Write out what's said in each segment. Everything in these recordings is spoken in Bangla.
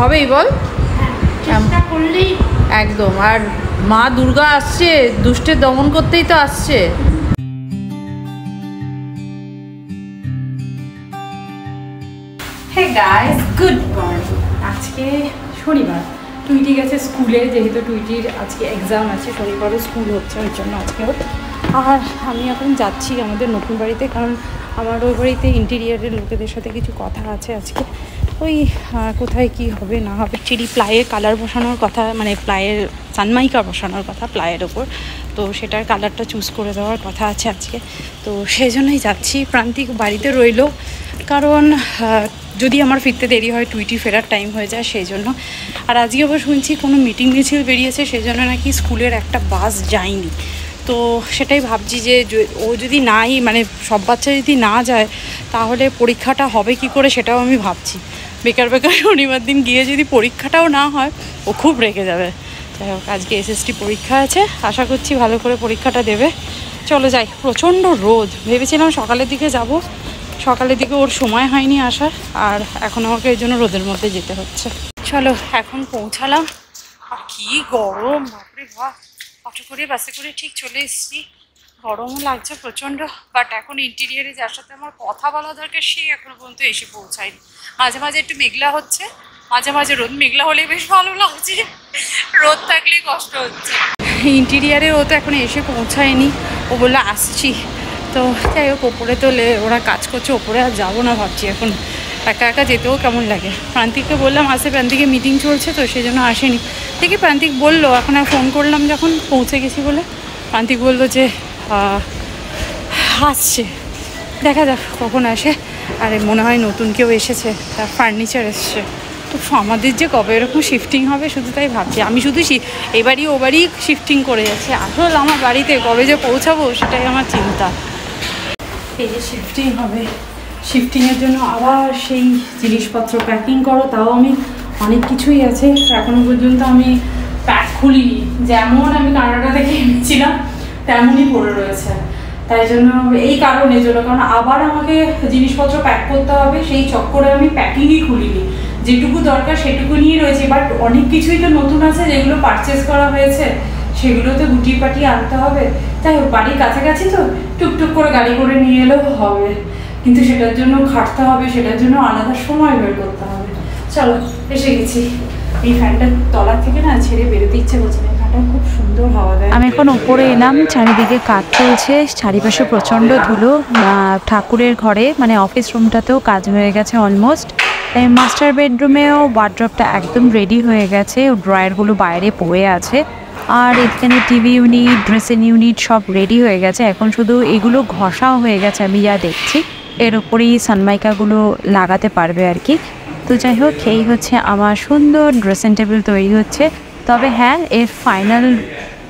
হবেই বল, চেষ্টা করলেই একদম। আর মা দুর্গা আসছে, দুষ্টের দমন করতেই তো আসছে। Hey guys, good morning. আজকে শনিবার, টুইটি গেছে স্কুলে, যেহেতু টুইটির আজকে এক্সাম আছে, শনিবারও স্কুল হচ্ছে, ওই জন্য আজকেও। আর আমি এখন যাচ্ছি আমাদের নতুন বাড়িতে, কারণ আমার ওই বাড়িতে ইন্টেরিয়ারের লোকেদের সাথে কিছু কথা আছে আজকে। ওই কোথায় কি হবে না হবে, চিড়ি প্লাইয়ের কালার বসানোর কথা, মানে প্লাইয়ের সানমাইকা বসানোর কথা প্লাইয়ের ওপর, তো সেটার কালারটা চুজ করে দেওয়ার কথা আছে আজকে। তো সেই জন্যই যাচ্ছি। প্রান্তিক বাড়িতে রইলো, কারণ যদি আমার ফিরতে দেরি হয়, টুইটি ফেরার টাইম হয়ে যায়, সেই জন্য। আর আজকে আবার শুনছি কোনো মিটিং মিছিল বেরিয়েছে, সেই জন্য নাকি স্কুলের একটা বাস যায়নি। তো সেটাই ভাবছি যে ও যদি নাই, মানে সব বাচ্চা যদি না যায়, তাহলে পরীক্ষাটা হবে কি করে, সেটাও আমি ভাবছি। বেকার বেকার শনিবার দিন গিয়ে যদি পরীক্ষাটাও না হয়, ও খুব রেগে যাবে। যাই হোক, আজকে এসএসটি পরীক্ষা আছে, আশা করছি ভালো করে পরীক্ষাটা দেবে। চলো যাই। প্রচণ্ড রোদ, ভেবেছিলাম সকালের দিকে যাব, সকালের দিকে ওর সময় হয়নি আসার, আর এখন আমাকে এই জন্য রোদের মধ্যে যেতে হচ্ছে। চলো, এখন পৌঁছালাম। আর কি গরম, বাপরে বাপ। অটো করে বাসে করে ঠিক চলে এসেছি, গরমও লাগছে প্রচণ্ড। বাট এখন ইন্টেরিয়ারে যার সাথে আমার কথা বলা দরকার, সে এখনো পর্যন্ত এসে পৌঁছায়নি। মাঝে মাঝে একটু মেঘলা হচ্ছে, মাঝে মাঝে রোদ। মেঘলা হলে বেশ ভালো লাগছে, রোদ থাকলেই কষ্ট হচ্ছে। ইন্টেরিয়ারে ও তো এখন এসে পৌঁছায়নি, ও বললো আসছি। তো যাই হোক, ওপরে তো ওরা কাজ করছে, ওপরে আর যাবো না ভাবছি। এখন একা একা যেতেও কেমন লাগে। প্রান্তিককে বললাম আসে, প্রান্তিকে মিটিং চলছে তো সেই জন্য আসেনি। দেখি প্রান্তিক বললো, এখন আর ফোন করলাম যখন পৌঁছে গেছি বলে, প্রান্তিক বললো যে আসছে, দেখা যাক কখন আসে। আর মনে হয় নতুন কেউ এসেছে, তার ফার্নিচার এসছে। তো আমাদের যে কবে এরকম শিফটিং হবে শুধু তাই ভাবছি। আমি শুধু এবারই ওবারই শিফটিং করে যাচ্ছি, আসলে আমার বাড়িতে কবে যে পৌঁছাবো সেটাই আমার চিন্তা। এই যে শিফটিং হবে, শিফটিংয়ের জন্য আবার সেই জিনিসপত্র প্যাকিং করো, তাও আমি অনেক কিছুই আছে এখনো পর্যন্ত আমি প্যাক খুলিনি। যেমন আমি কানাডা থেকে এনেছিলাম তেমনই পড়ে রয়েছে। তাই জন্য এই কারণের জন্য, কারণ আবার আমাকে জিনিসপত্র প্যাক করতে হবে, সেই চক্করে আমি প্যাকিংই খুলিনি। যেটুকু দরকার সেটুকু নিয়ে রয়েছে, বাট অনেক কিছুই তো নতুন আছে যেগুলো পারচেস করা হয়েছে, সেগুলো তো গুটিয়ে পাটিয়ে আনতে হবে। তাই হোক, বাড়ির কাছাকাছি তো টুকটুক করে গাড়ি করে নিয়ে এলেও হবে, কিন্তু সেটার জন্য খাটতে হবে, সেটার জন্য আলাদা সময় বের করতে হবে। চলো, এসে গেছি। এই ফ্যানটার তলা থেকে না ছেড়ে বেরোতে ইচ্ছে করছে না, ফ্যানটা খুব সুন্দর হাওয়া দেয়। আমি এখন উপরে এলাম, চারিদিকে কাজ চলছে, চারিপাশে প্রচণ্ড ধুলো। ঠাকুরের ঘরে মানে অফিস রুমটাতেও কাজ হয়ে গেছে অলমোস্ট। মাস্টার বেডরুমেও ওয়ার্ড্রপটা একদম রেডি হয়ে গেছে, ড্রয়ারগুলো বাইরে পড়ে আছে। আর এখানে টিভি ইউনিট, ড্রেসিং ইউনিট সব রেডি হয়ে গেছে। এখন শুধু এগুলো ঘষাও হয়ে গেছে আমি যা দেখছি, এর উপরেই সানমাইকাগুলো লাগাতে পারবে আর কি। তো যাই হোক, এই হচ্ছে আমার সুন্দর ড্রেসিং টেবিল তৈরি হচ্ছে। তবে হ্যাঁ, এর ফাইনাল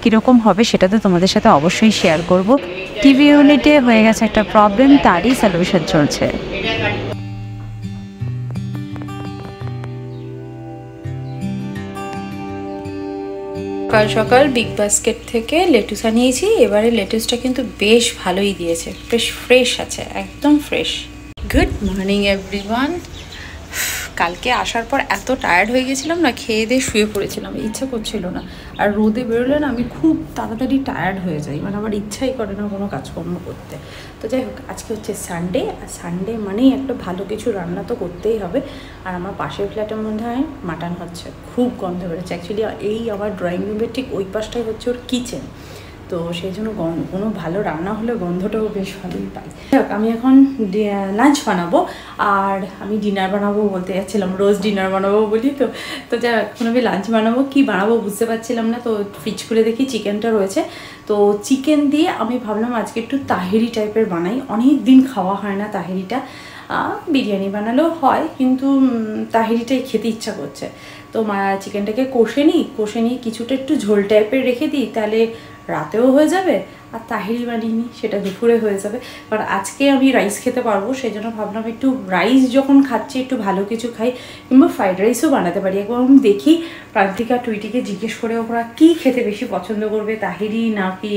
কীরকম হবে সেটা তো তোমাদের সাথে অবশ্যই শেয়ার করব। টিভি ইউনিটে হয়ে গেছে একটা প্রবলেম, তারই সলিউশন চলছে। সকাল সকাল বিগ বাস্কেট থেকে লেটুস আনিয়েছি। এবারে লেটুসটা কিন্তু বেশ ভালোই দিয়েছে, বেশ ফ্রেশ আছে, একদম ফ্রেশ। Good morning everyone. কালকে আসার পর এত টায়ার্ড হয়ে গেছিলাম না, খেয়ে দিয়ে শুয়ে পড়েছিলাম, ইচ্ছা করছিল না। আর রোদে বেরোলে না আমি খুব তাড়াতাড়ি টায়ার্ড হয়ে যাই, মানে আমার ইচ্ছাই করে না কোনো কাজকর্ম করতে। তো যাই হোক, আজকে হচ্ছে সানডে, আর সানডে মানেই একটা ভালো কিছু রান্না তো করতেই হবে। আর আমার পাশের ফ্ল্যাটের মধ্যে মাটন হচ্ছে, খুব গন্ধ বেরোচ্ছে। অ্যাকচুয়ালি এই আমার ড্রয়িং রুমের ঠিক ওই পাশটাই হচ্ছে ওর কিচেন, তো সেই জন্য কোনো ভালো রান্না হলে গন্ধটাও বেশ ভালোই পাই। আমি এখন লাঞ্চ বানাবো, আর আমি ডিনার বানাবো বলতে যাচ্ছিলাম, রোজ ডিনার বানাবো বলি তো। তো যা এখন আমি লাঞ্চ বানাবো, কি বানাবো বুঝতে পারছিলাম না। তো ফ্রিজ খুলে দেখি চিকেনটা রয়েছে, তো চিকেন দিয়ে আমি ভাবলাম আজকে একটু তাহেরি টাইপের বানাই। অনেক দিন খাওয়া হয় না তাহেরিটা, বিরিয়ানি বানালেও হয়, কিন্তু তাহেরিটাই খেতে ইচ্ছা করছে। তো চিকেনটাকে কষে নিই, কিছুটা একটু ঝোল টাইপের রেখে দিই, তাহলে রাতেও হয়ে যাবে। আর তাহেরি বানিয়ে নিই, সেটা দুপুরে হয়ে যাবে। কারণ আজকে আমি রাইস খেতে পারবো, সেই জন্য ভাবলাম একটু রাইস যখন খাচ্ছি একটু ভালো কিছু খাই, কিংবা ফ্রাইড রাইসও বানাতে পারি। একবার আমি দেখি প্রান্তিকা টুইটিকে জিজ্ঞেস করে ওরা কী খেতে বেশি পছন্দ করবে, তাহেরি নাকি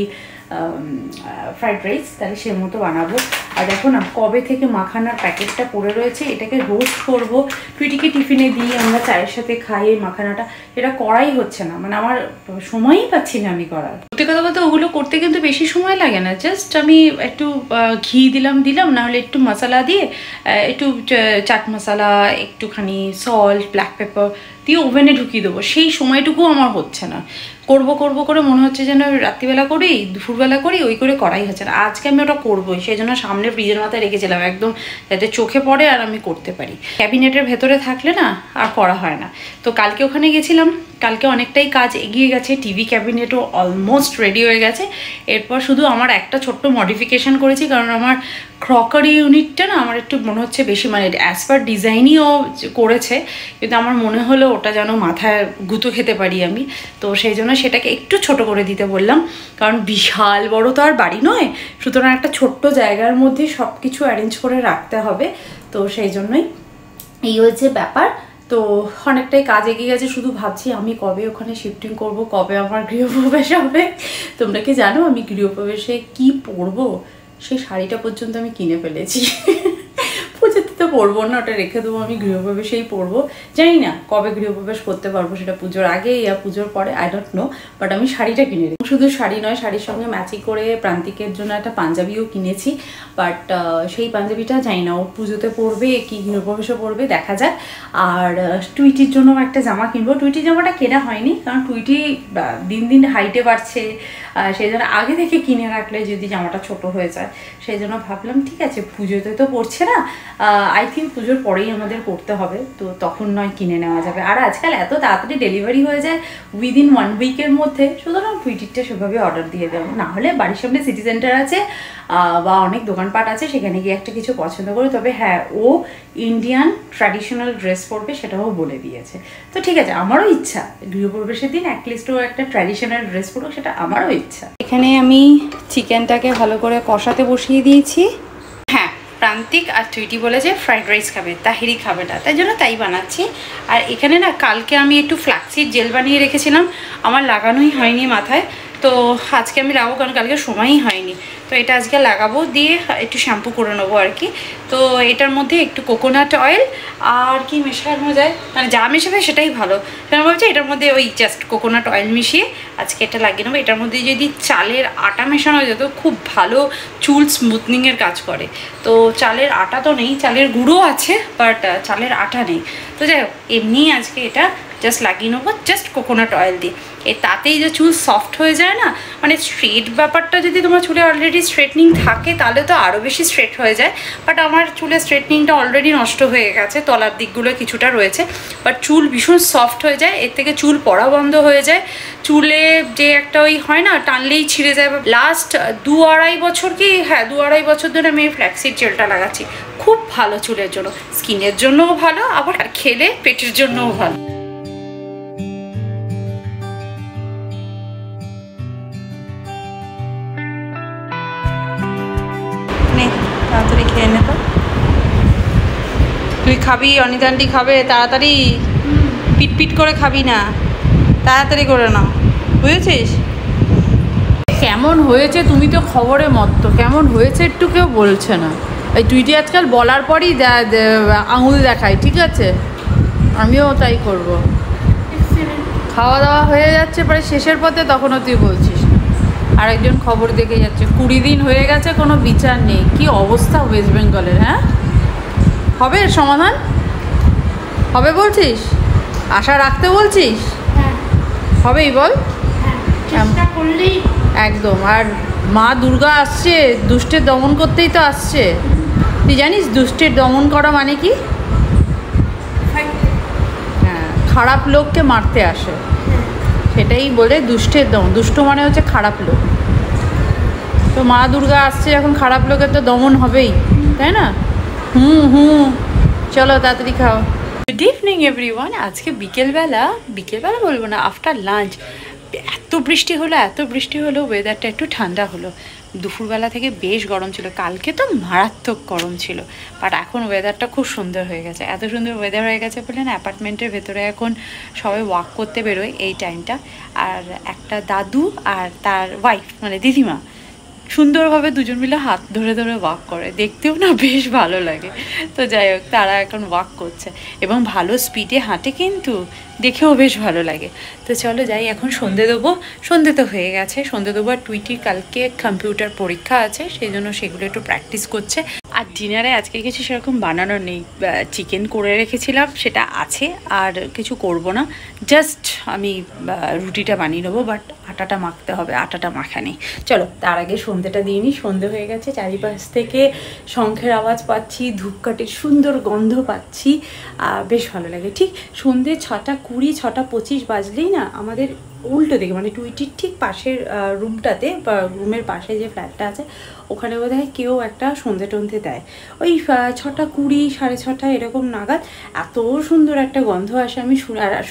ফ্রাইড রাইস, তাহলে সে মতো বানাবো। আর দেখো না কবে থেকে মাখানার প্যাকেটটা পড়ে রয়েছে, এটাকে রোস্ট করব, টুইটিকে টিফিনে দিই, আমরা চায়ের সাথে খাই এই মাখানাটা। এটা করাই হচ্ছে না, মানে আমার সময়ই পাচ্ছি না আমি করার। সত্যি কথা বলতে ওগুলো করতে কিন্তু বেশি সময় লাগে না, জাস্ট আমি একটু ঘি দিলাম না হলে একটু মশলা দিয়ে, একটু চাট মশলা, একটুখানি সল্ট, ব্ল্যাক পেপার দিয়ে ওভেনে ঢুকিয়ে দেবো। সেই সময়টুকু আমার হচ্ছে না, করব করে মনে হচ্ছে যেন রাত্রিবেলা করি, দুপুরবেলা করি, ওই করে করাই হচ্ছে না। আজকে আমি ওটা করবোই, সেই জন্য সামনে ফ্রিজের মাথায় রেখেছিলাম একদম, যাতে চোখে পড়ে আর আমি করতে পারি। ক্যাবিনেটের ভেতরে থাকলে না আর করা হয় না। তো কালকে ওখানে গেছিলাম, কালকে অনেকটাই কাজ এগিয়ে গেছে, টিভি ক্যাবিনেটও অলমোস্ট রেডি হয়ে গেছে। এরপর শুধু আমার একটা ছোট্ট মডিফিকেশান করেছি, কারণ আমার ক্রকারি ইউনিটটা না আমার একটু মনে হচ্ছে বেশি, মানে অ্যাজ পার ডিজাইনই ও করেছে, কিন্তু আমার মনে হলো ওটা যেন মাথায় গুঁতো খেতে পারি আমি। তো সেই জন্য সেটাকে একটু ছোট করে দিতে বললাম, কারণ বিশাল বড় তো আর বাড়ি নয়, সুতরাং একটা ছোট্ট জায়গার মধ্যে সব কিছু অ্যারেঞ্জ করে রাখতে হবে। তো সেই জন্যই এই হচ্ছে ব্যাপার। তো অনেকটাই কাজ এগিয়ে গেছে, শুধু ভাবছি আমি কবে ওখানে শিফটিং করব, কবে আমার গৃহপ্রবেশ হবে। তোমরা কি জানো আমি গৃহপ্রবেশে কি পরবো? সেই শাড়িটা পর্যন্ত আমি কিনে ফেলেছি। পুজোতে তো পরবো না, ওটা রেখে দেবো, আমি গৃহপ্রবেশেই পরবো। জানি না কবে গৃহপ্রবেশ করতে পারবো, সেটা পুজোর আগে ইয়া পুজোর পরে, আই ডোন্ট নো, বাট আমি শাড়িটা কিনে রেখে, শুধু শাড়ি নয়, শাড়ির সঙ্গে ম্যাচিং করে প্রান্তিকের জন্য একটা পাঞ্জাবিও কিনেছি। বাট সেই পাঞ্জাবিটা জানি না ও পুজোতে পরবে কি গৃহপ্রবেশে পরবে, দেখা যাক। আর টুইটির জন্য একটা জামা কিনবো। টুইটির জামাটা কেনা হয়নি, কারণ টুইটি দিন দিন হাইটে বাড়ছে, সেই জন্য আগে থেকে কিনে রাখলে যদি জামাটা ছোট হয়ে যায়, সেই জন্য ভাবলাম ঠিক আছে পুজোতে তো পড়ছে না, আই থিঙ্ক পুজোর পরেই আমাদের করতে হবে, তো তখন নয় কিনে নেওয়া যাবে। আর আজকাল এত তাড়াতাড়ি ডেলিভারি হয়ে যায় উইদিন 1 উইকের মধ্যে, সুতরাং টুইটিরটা সেভাবে অর্ডার দিয়ে দেবো। না হলে বাড়ির সামনে সিটি সেন্টার আছে বা অনেক দোকানপাট আছে, সেখানে গিয়ে একটা কিছু পছন্দ করে, তবে হ্যাঁ ও ইন্ডিয়ান ট্র্যাডিশনাল ড্রেস পরবে সেটাও বলে দিয়েছে। তো ঠিক আছে, আমারও ইচ্ছা গৃহপ্রবেশের দিন অ্যাটলিস্ট ও একটা ট্র্যাডিশনাল ড্রেস পরুক, সেটা আমারও ইচ্ছা। এখানে আমি চিকেনটাকে ভালো করে কষাতে বসিয়ে দিয়েছি। হ্যাঁ, প্রান্তিক আর টুইটি বলে যে ফ্রাইড রাইস খাবে, তাহিরি খাবে না, তাই জন্য তাই বানাচ্ছি। আর এখানে না কালকে আমি একটু ফ্ল্যাক্সিড জেল বানিয়ে রেখেছিলাম, আমার লাগানোই হয়নি মাথায়, তো আজকে আমি লাগাবো, কারণ কালকে সময়ই হয়নি। তো এটা আজকে লাগাবো, দিয়ে একটু শ্যাম্পু করে নেবো আর কি। তো এটার মধ্যে একটু কোকোনাট অয়েল আর কি মেশানো যায়, মানে যা মেশাবে সেটাই ভালো। আমি ভাবছি এটার মধ্যে ওই জাস্ট কোকোনাট অয়েল মিশিয়ে আজকে এটা লাগিয়ে নেবো। এটার মধ্যে যদি চালের আটা মেশানো যেত, খুব ভালো চুল স্মুথনিংয়ের কাজ করে। তো চালের আটা তো নেই, চালের গুঁড়ো আছে, বাট চালের আটা নেই। তো যাই হোক, এমনি আজকে এটা জাস্ট লাগিয়ে নেবো, জাস্ট কোকোনাট অয়েল দিয়ে। তাতেই যে চুল সফট হয়ে যায় না, মানে স্ট্রেট ব্যাপারটা যদি তোমার চুলে অলরেডি স্ট্রেটনিং থাকে তাহলে তো আরও বেশি স্ট্রেট হয়ে যায়, বাট আমার চুলের স্ট্রেটনিংটা অলরেডি নষ্ট হয়ে গেছে, তলার দিকগুলো কিছুটা রয়েছে, বাট চুল ভীষণ সফট হয়ে যায়, এর থেকে চুল পড়া বন্ধ হয়ে যায়, চুলে যে একটা ওই হয় না টানলেই ছিঁড়ে যায়। লাস্ট 2-2.5 বছর কি, হ্যাঁ 2-2.5 বছর ধরে আমি ফ্ল্যাক্সিড জেলটা লাগাচ্ছি, খুব ভালো চুলের জন্য, স্কিনের জন্যও ভালো, আবার খেলে পেটের জন্যও ভালো। তাড়াতাড়ি খেয়ে নে তো, তুই খাবি, অনিতান্টি খাবে, তাড়াতাড়ি পিট করে খাবি না, তাড়াতাড়ি করে নাও, বুঝেছিস? কেমন হয়েছে তুমি তো খবরে মত্ত, কেমন হয়েছে একটু কেউ বলছে না। এই টুইটি আজকাল বলার পরই আঙুল দেখায়, ঠিক আছে আমিও তাই করব। খাওয়া দাওয়া হয়ে যাচ্ছে প্রায় শেষের পথে, তখনও তুই বলছিস। আরেকজন খবর দেখে যাচ্ছে, 20 দিন হয়ে গেছে, কোনো বিচার নেই। কি অবস্থা ওয়েস্ট বেঙ্গলের! হ্যাঁ, হবে সমাধান হবে বলছিস, আশা রাখতে বলছিস? হবেই বল, একদম। আর মা দুর্গা আসছে, দুষ্টের দমন করতেই তো আসছে। তুই জানিস দুষ্টের দমন করা মানে কি? হ্যাঁ, খারাপ লোককে মারতে আসে, সেটাই বলে দুষ্টের দমন। দুষ্ট মানে হচ্ছে খারাপ লোক। তো মা দুর্গা আসছে যখন, খারাপ লোকের তো দমন হবেই, তাই না? চলো তাড়াতাড়ি খাও। Good evening everyone. আজকে বিকেলবেলা বলবো না, আফটার লাঞ্চ এত বৃষ্টি হলো, ওয়েদারটা একটু ঠান্ডা হলো। দুপুরবেলা থেকে বেশ গরম ছিল, কালকে তো মারাত্মক গরম ছিল, বাট এখন ওয়েদারটা খুব সুন্দর হয়ে গেছে। এত সুন্দর ওয়েদার হয়ে গেছে বলে না, অ্যাপার্টমেন্টের ভেতরে এখন সবাই ওয়াক করতে বেরোয় এই টাইমটা। আর একটা দাদু আর তার ওয়াইফ মানে দিদিমা, সুন্দরভাবে দুজন মিলে হাত ধরে ধরে ওয়াক করে, দেখতেও না বেশ ভালো লাগে। তো যাই হোক, তারা এখন ওয়াক করছে এবং ভালো স্পিডে হাঁটে, কিন্তু দেখেও বেশ ভালো লাগে। তো চলো যাই, এখন সন্ধে দেবো। সন্ধে তো হয়ে গেছে, সন্ধে দেবো। আর টুইটির কালকে কম্পিউটার পরীক্ষা আছে, সেই জন্য সেগুলো একটু প্র্যাকটিস করছে। আর ডিনারে আজকে কিছু সেরকম বানানোর নেই, চিকেন করে রেখেছিলাম সেটা আছে, আর কিছু করব না। জাস্ট আমি রুটিটা বানিয়ে নেবো, বাট আটাটা মাখতে হবে, আটাটা মাখা নেই। চলো তার আগে সন্ধেটা দিয়ে নিই। সন্ধে হয়ে গেছে, চারিপাশ থেকে শঙ্খের আওয়াজ পাচ্ছি, ধূপকাঠির সুন্দর গন্ধ পাচ্ছি, বেশ ভালো লাগে। ঠিক সন্ধে 6:20 6:25 বাজলেই না আমাদের উল্টো দিকে, মানে টুইটির ঠিক পাশের রুমটাতে বা রুমের পাশে যে ফ্ল্যাটটা আছে ওখানে বোধহয় কেউ একটা সন্ধে টন্ধে দেয়। ওই 6:20 6:30 এরকম নাগাদ এত সুন্দর একটা গন্ধ আসে, আমি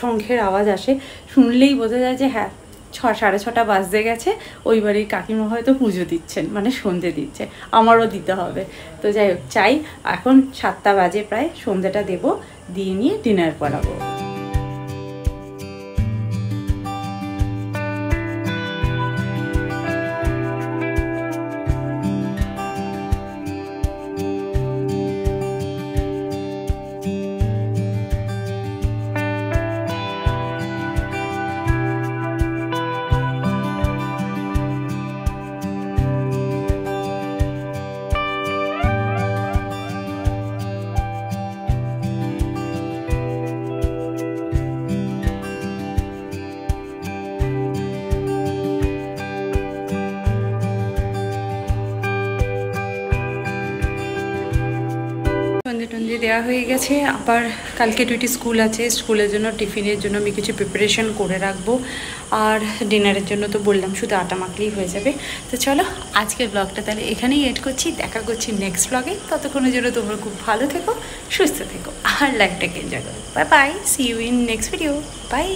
শঙ্খের আওয়াজ আসে, শুনলেই বোঝা যায় যে হ্যাঁ 6 সাড়ে 6টা বাজতে গেছে, ওই বাড়ির কাকিমা হয়তো পুজো দিচ্ছেন, মানে সন্ধে দিচ্ছে, আমারও দিতে হবে। তো যাই হোক, চাই এখন 7টা বাজে প্রায়, সন্ধেটা দেবো, দিয়ে নিয়ে ডিনার করাবো। সন্ধে টন্ধে দেওয়া হয়ে গেছে। আবার কালকে টুইটি স্কুল আছে, স্কুলের জন্য টিফিনের জন্য আমি কিছু প্রিপারেশন করে রাখবো। আর ডিনারের জন্য তো বললাম শুধু আটা মাখলেই হয়ে যাবে। তো চলো আজকের ব্লগটা তাহলে এখানেই এড করছি, দেখা করছি নেক্সট ব্লগে। ততক্ষণের জন্য তোমরা খুব ভালো থেকো, সুস্থ থেকো, আর লাইফটাকে এনজয় করো। Bye bye, see you in next video, by.